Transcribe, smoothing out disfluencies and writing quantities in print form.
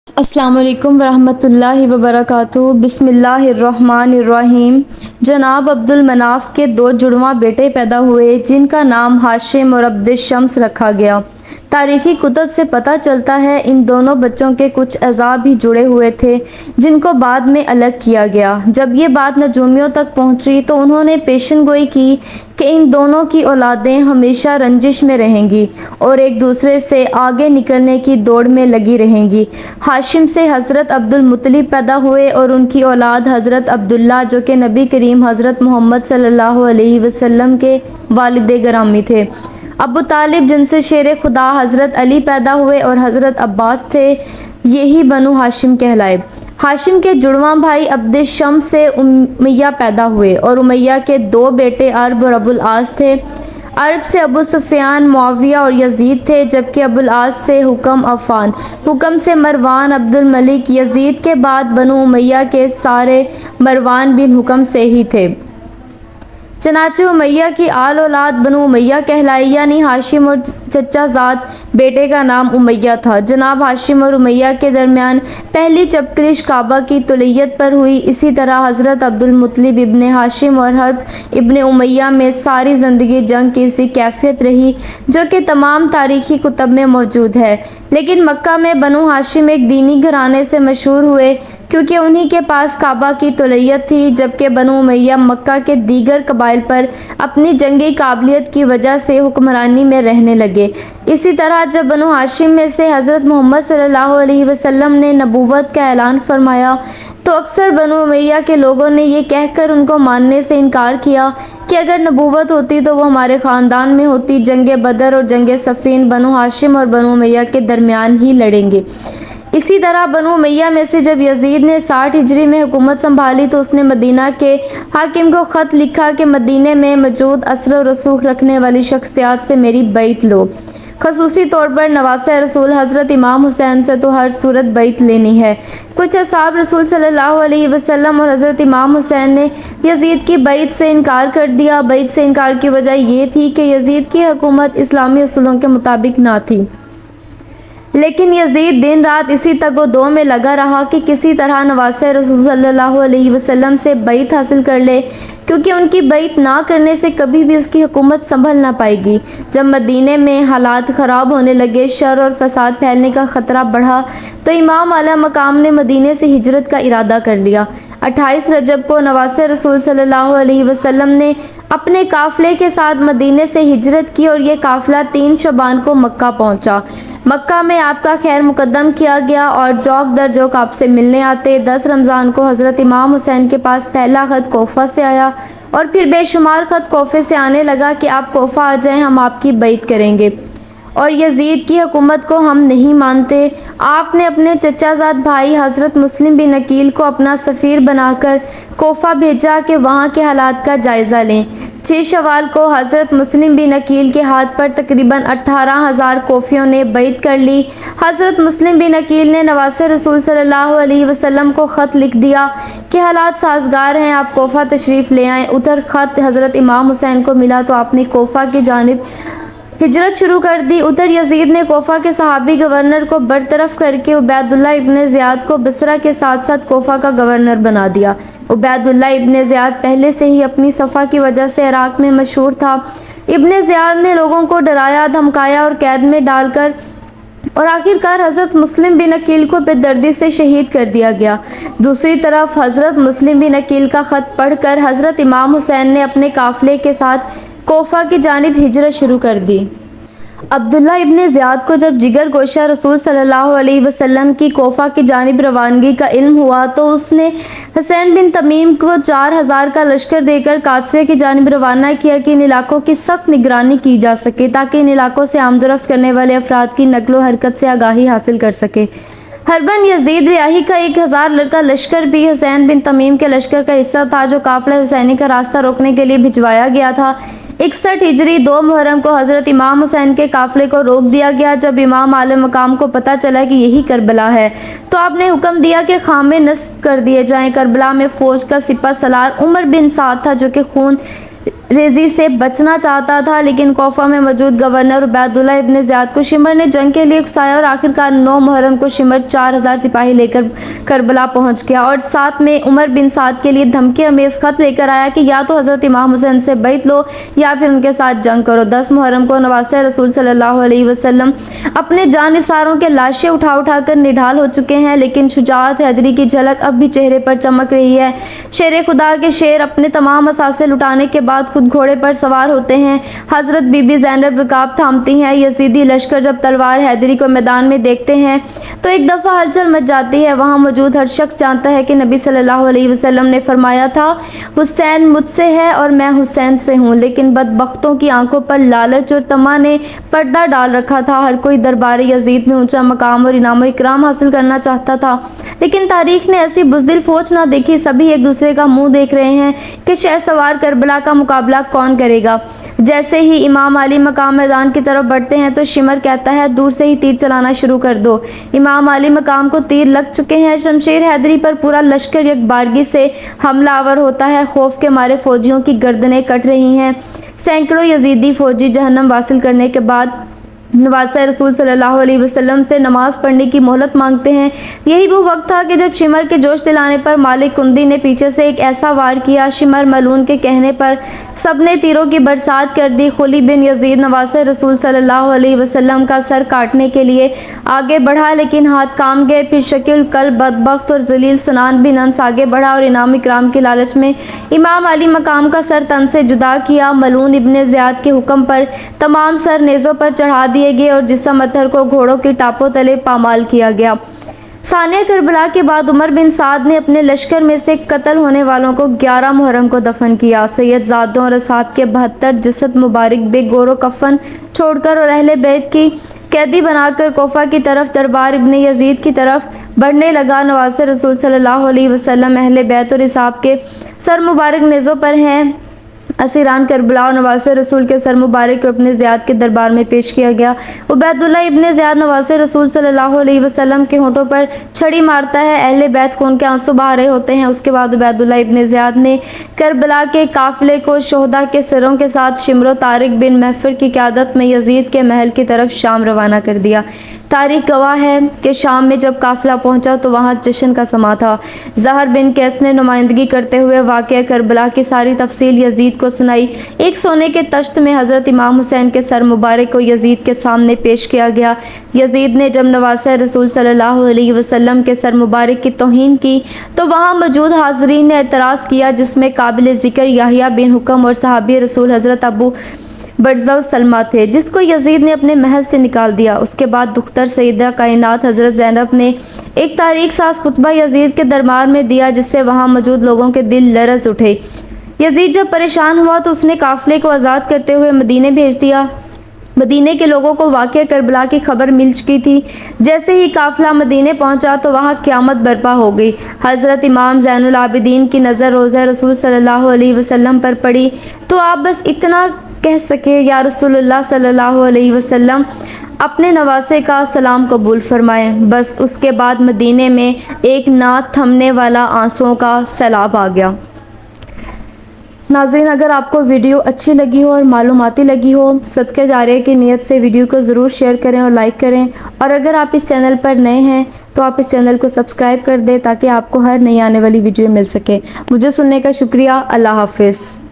السلام علیکم ورحمۃ اللہ وبرکاتہ۔ بسم اللہ الرحمن الرحیم۔ جناب عبد المناف کے دو جڑواں بیٹے پیدا ہوئے جن کا نام ہاشم اور عبد الشمس رکھا گیا۔ تاریخی کتب سے پتہ چلتا ہے ان دونوں بچوں کے کچھ اعضاء بھی جڑے ہوئے تھے جن کو بعد میں الگ کیا گیا۔ جب یہ بات نجومیوں تک پہنچی تو انہوں نے پیشن گوئی کی کہ ان دونوں کی اولادیں ہمیشہ رنجش میں رہیں گی اور ایک دوسرے سے آگے نکلنے کی دوڑ میں لگی رہیں گی۔ ہاشم سے حضرت عبد المطلب پیدا ہوئے اور ان کی اولاد حضرت عبداللہ جو کہ نبی کریم حضرت محمد صلی اللہ علیہ وسلم کے والد گرامی تھے۔ ابو طالب جن سے شیر خدا حضرت علی پیدا ہوئے اور حضرت عباس تھے، یہی بنو ہاشم کہلائے۔ ہاشم کے جڑواں بھائی عبد الشمس سے امیہ پیدا ہوئے اور امیہ کے دو بیٹے عرب اور ابو العاص تھے۔ عرب سے ابو سفیان، معاویہ اور یزید تھے، جبکہ ابو العاص سے حکم عفان، حکم سے مروان، عبد الملک۔ یزید کے بعد بنو امیہ کے سارے مروان بن حکم سے ہی تھے۔ چنانچہ امیہ کی آل اولاد بنو امیہ کہلائی، یعنی ہاشم اور چچا زاد بیٹے کا نام امیہ تھا۔ جناب ہاشم اور امیہ کے درمیان پہلی چپکلش کعبہ کی طولیت پر ہوئی۔ اسی طرح حضرت عبد المطلب ابن ہاشم اور حرب ابن امیہ میں ساری زندگی جنگ کی سی کیفیت رہی جو کہ تمام تاریخی کتب میں موجود ہے۔ لیکن مکہ میں بنو ہاشم ایک دینی گھرانے سے مشہور ہوئے کیونکہ انہی کے پاس کعبہ کی طولیت تھی، جبکہ بنو امیہ مکہ کے دیگر قبائل پر اپنی جنگی قابلیت کی وجہ سے حکمرانی میں رہنے لگے۔ اسی طرح جب بنو ہاشم میں سے حضرت محمد صلی اللہ علیہ وسلم نے نبوت کا اعلان فرمایا تو اکثر بنو امیہ کے لوگوں نے یہ کہہ کر ان کو ماننے سے انکار کیا کہ اگر نبوت ہوتی تو وہ ہمارے خاندان میں ہوتی۔ جنگ بدر اور جنگ صفین بنو ہاشم اور بنو امیہ کے درمیان ہی لڑیں گے۔ اسی طرح بنو امیہ میں سے جب یزید نے 60 ہجری میں حکومت سنبھالی تو اس نے مدینہ کے حاکم کو خط لکھا کہ مدینے میں موجود اثر و رسوخ رکھنے والی شخصیات سے میری بیعت لو، خصوصی طور پر نواسہ رسول حضرت امام حسین سے تو ہر صورت بیعت لینی ہے۔ کچھ اصحاب رسول صلی اللہ علیہ وسلم اور حضرت امام حسین نے یزید کی بیعت سے انکار کر دیا۔ بیعت سے انکار کی وجہ یہ تھی کہ یزید کی حکومت اسلامی اصولوں کے مطابق نہ تھی، لیکن یزید دن رات اسی تگ و دو میں لگا رہا کہ کسی طرح نواسہ رسول صلی اللہ علیہ وسلم سے بیعت حاصل کر لے، کیونکہ ان کی بیعت نہ کرنے سے کبھی بھی اس کی حکومت سنبھل نہ پائے گی۔ جب مدینے میں حالات خراب ہونے لگے، شر اور فساد پھیلنے کا خطرہ بڑھا تو امام اعلیٰ مقام نے مدینے سے ہجرت کا ارادہ کر لیا۔ 28 رجب کو نواسہ رسول صلی اللہ علیہ وسلم نے اپنے قافلے کے ساتھ مدینے سے ہجرت کی اور یہ قافلہ 3 شعبان کو مکہ پہنچا۔ مکہ میں آپ کا خیر مقدم کیا گیا اور جوک در جوک آپ سے ملنے آتے۔ 10 رمضان کو حضرت امام حسین کے پاس پہلا خط کوفہ سے آیا اور پھر بے شمار خط کوفے سے آنے لگا کہ آپ کوفہ آ جائیں، ہم آپ کی بیعت کریں گے اور یزید کی حکومت کو ہم نہیں مانتے۔ آپ نے اپنے چچا زاد بھائی حضرت مسلم بن عقیل کو اپنا سفیر بنا کر کوفہ بھیجا کہ وہاں کے حالات کا جائزہ لیں۔ 6 شوال کو حضرت مسلم بن عقیل کے ہاتھ پر تقریباً 18,000 کوفیوں نے بیعت کر لی۔ حضرت مسلم بن عقیل نے نواسہ رسول صلی اللہ علیہ وسلم کو خط لکھ دیا کہ حالات سازگار ہیں، آپ کوفہ تشریف لے آئیں۔ ادھر خط حضرت امام حسین کو ملا تو آپ نے کوفہ کی جانب ہجرت شروع کر دی۔ ادھر یزید نے کوفہ کے صحابی گورنر کو برطرف کر کے عبید اللہ ابن زیاد کو بصرہ کے ساتھ ساتھ کوفہ کا گورنر بنا دیا۔ عبید اللہ ابن زیاد پہلے سے ہی اپنی صفا کی وجہ سے عراق میں مشہور تھا۔ ابن زیاد نے لوگوں کو ڈرایا، دھمکایا اور قید میں ڈال کر اور آخرکار حضرت مسلم بن عقیل کو بے دردی سے شہید کر دیا گیا۔ دوسری طرف حضرت مسلم بن عقیل کا خط پڑھ کر حضرت امام حسین نے اپنے قافلے کے ساتھ کوفہ کی جانب ہجرت شروع کر دی۔ عبداللہ ابن زیاد کو جب جگر گوشہ رسول صلی اللہ علیہ وسلم کی کوفہ کی جانب روانگی کا علم ہوا تو اس نے حسین بن تمیم کو 4,000 کا لشکر دے کر قادسیہ کی جانب روانہ کیا کہ ان علاقوں کی سخت نگرانی کی جا سکے تاکہ ان علاقوں سے آمد و رفت کرنے والے افراد کی نقل و حرکت سے آگاہی حاصل کر سکے۔ ہربن یزید ریاحی کا 1,000 کا لشکر بھی حسین بن تمیم کے لشکر کا حصہ تھا جو قافلہ حسینی کا راستہ روکنے کے لیے بھجوایا گیا تھا۔ 61 ہجری 2 محرم کو حضرت امام حسین کے قافلے کو روک دیا گیا۔ جب امام عالم مقام کو پتہ چلا کہ یہی کربلا ہے تو آپ نے حکم دیا کہ خیمے نصب کر دیے جائیں۔ کربلا میں فوج کا سپہ سالار عمر بن سعد تھا جو کہ خون ریزی سے بچنا چاہتا تھا، لیکن کوفہ میں موجود گورنر عبیداللہ ابن زیاد کو شمر نے جنگ کے لیے اکسایا اور آخرکار 9 محرم کو شمر 4000 سپاہی لے کر کربلا پہنچ گیا اور ساتھ میں عمر بن سعد کے لیے دھمکی امیز خط لے کر آیا کہ یا تو حضرت امام حسین سے بیعت لو یا پھر ان کے ساتھ جنگ کرو۔ 10 محرم کو نواسہ رسول صلی اللہ علیہ وسلم اپنے جانثاروں کے لاشیں اٹھا کر نڈھال ہو چکے ہیں، لیکن شجاعت حیدری کی جھلک اب بھی چہرے پر چمک رہی ہے۔ شیر خدا کے شیر اپنے تمام اثاثے لٹانے کے بعد خود گھوڑے پر سوار ہوتے ہیں۔ حضرت بی بی زینب رکاب تھامتی ہیں۔ یزیدی لشکر جب تلوار حیدری کو میدان میں دیکھتے ہیں تو ایک دفعہ ہلچل مچ جاتی ہے۔ وہاں موجود ہر شخص جانتا ہے کہ نبی صلی اللہ علیہ وسلم نے فرمایا تھا، حسین مجھ سے ہے اور میں حسین سے ہوں، لیکن بدبختوں کی آنکھوں پر لالچ اور طمع نے پردہ ڈال رکھا تھا۔ ہر کوئی دربار یزید میں اونچا مقام اور انعام و اکرام حاصل کرنا چاہتا تھا، لیکن تاریخ نے ایسی بزدل فوج نہ دیکھی۔ سبھی ایک دوسرے کا منہ دیکھ رہے ہیں کہ شہ سوار کربلا کا مقابلہ کون کرے گا۔ جیسے ہی امام علی مقام میدان کی طرف بڑھتے ہیں تو شمر کہتا ہے، دور سے ہی تیر چلانا شروع کر دو۔ امام علی مقام کو تیر لگ چکے ہیں۔ شمشیر حیدری پر پورا لشکر یک بارگی سے حملہ آور ہوتا ہے۔ خوف کے مارے فوجیوں کی گردنیں کٹ رہی ہیں۔ سینکڑوں یزیدی فوجی جہنم واصل کرنے کے بعد نواسہ رسول صلی اللہ علیہ وسلم سے نماز پڑھنے کی مہلت مانگتے ہیں۔ یہی وہ وقت تھا کہ جب شمر کے جوش دلانے پر مالک کندی نے پیچھے سے ایک ایسا وار کیا، شمر ملعون کے کہنے پر سب نے تیروں کی برسات کر دی۔ خلی بن یزید نواسہ رسول صلی اللہ علیہ وسلم کا سر کاٹنے کے لیے آگے بڑھا، لیکن ہاتھ کام گئے۔ پھر شکیل القلب بدبخت اور ذلیل سنان بن انس آگے بڑھا اور انعام اکرام کی لالچ میں امام علی مقام کا سر تن سے جدا کیا۔ ملعون ابن زیاد کے حکم پر تمام سر نیزوں پر چڑھا دیے گئے اور جسم اطہر کو گھوڑوں کی ٹاپوں تلے پامال کیا گیا۔ ثانیہ کربلا کے بعد عمر بن سعد نے اپنے لشکر میں سے قتل ہونے والوں کو 11 محرم کو دفن کیا۔ سید زادوں اور اصحاب کے 72 جسد مبارک بے گور و کفن چھوڑ کر اور اہل بیت کی قیدی بنا کر کوفہ کی طرف دربار ابن یزید کی طرف بڑھنے لگا۔ نواسہ رسول صلی اللہ علیہ وسلم اہل بیت اور اصحاب کے سر مبارک نیزوں پر ہیں۔ اسیران کربلا اور نواسہ رسول کے سر مبارک کو ابن زیاد کے دربار میں پیش کیا گیا۔ عبیداللہ ابن زیاد نواسہ رسول صلی اللہ علیہ وسلم کے ہونٹوں پر چھڑی مارتا ہے۔ اہل بیت خون کے آنسو بہا رہے ہوتے ہیں۔ اس کے بعد عبیداللہ ابن زیاد نے کربلا کے قافلے کو شہداء کے سروں کے ساتھ شمر و طارق بن محفر کی قیادت میں یزید کے محل کی طرف شام روانہ کر دیا۔ تاریخ گواہ ہے کہ شام میں جب قافلہ پہنچا تو وہاں جشن کا سما تھا۔ زہر بن قیس نے نمائندگی کرتے ہوئے واقعہ کربلا کی ساری تفصیل یزید کو سنائی۔ ایک سونے کے تشت میں حضرت امام حسین کے سر مبارک کو یزید کے سامنے پیش کیا گیا۔ یزید نے جب نواسہ رسول صلی اللہ علیہ وسلم کے سر مبارک کی توہین کی تو وہاں موجود حاضرین نے اعتراض کیا، جس میں قابل ذکر یحییٰ بن حکم اور صحابی رسول حضرت ابو برزہ سلمہ تھے، جس کو یزید نے اپنے محل سے نکال دیا۔ اس کے بعد دختر سیدہ کائنات حضرت زینب نے ایک تاریخ ساز خطبہ یزید کے دربار میں دیا، جس سے وہاں موجود لوگوں کے دل لرز اٹھے۔ یزید جب پریشان ہوا تو اس نے قافلے کو آزاد کرتے ہوئے مدینے بھیج دیا۔ مدینے کے لوگوں کو واقعہ کربلا کی خبر مل چکی تھی۔ جیسے ہی قافلہ مدینے پہنچا تو وہاں قیامت برپا ہو گئی۔ حضرت امام زین العابدین کی نظر روضہ رسول صلی اللہ علیہ وسلم پر پڑی تو آپ بس اتنا کہہ سکے، یا رسول اللہ صلی اللہ علیہ وسلم اپنے نواسے کا سلام قبول فرمائیں۔ بس اس کے بعد مدینے میں ایک نہ تھمنے والا آنسوؤں کا سیلاب آ گیا۔ ناظرین، اگر آپ کو ویڈیو اچھی لگی ہو اور معلوماتی لگی ہو، صدقہ جاریہ کی نیت سے ویڈیو کو ضرور شیئر کریں اور لائک کریں، اور اگر آپ اس چینل پر نئے ہیں تو آپ اس چینل کو سبسکرائب کر دیں تاکہ آپ کو ہر نئی آنے والی ویڈیو مل سکے۔ مجھے سننے کا شکریہ۔ اللہ حافظ۔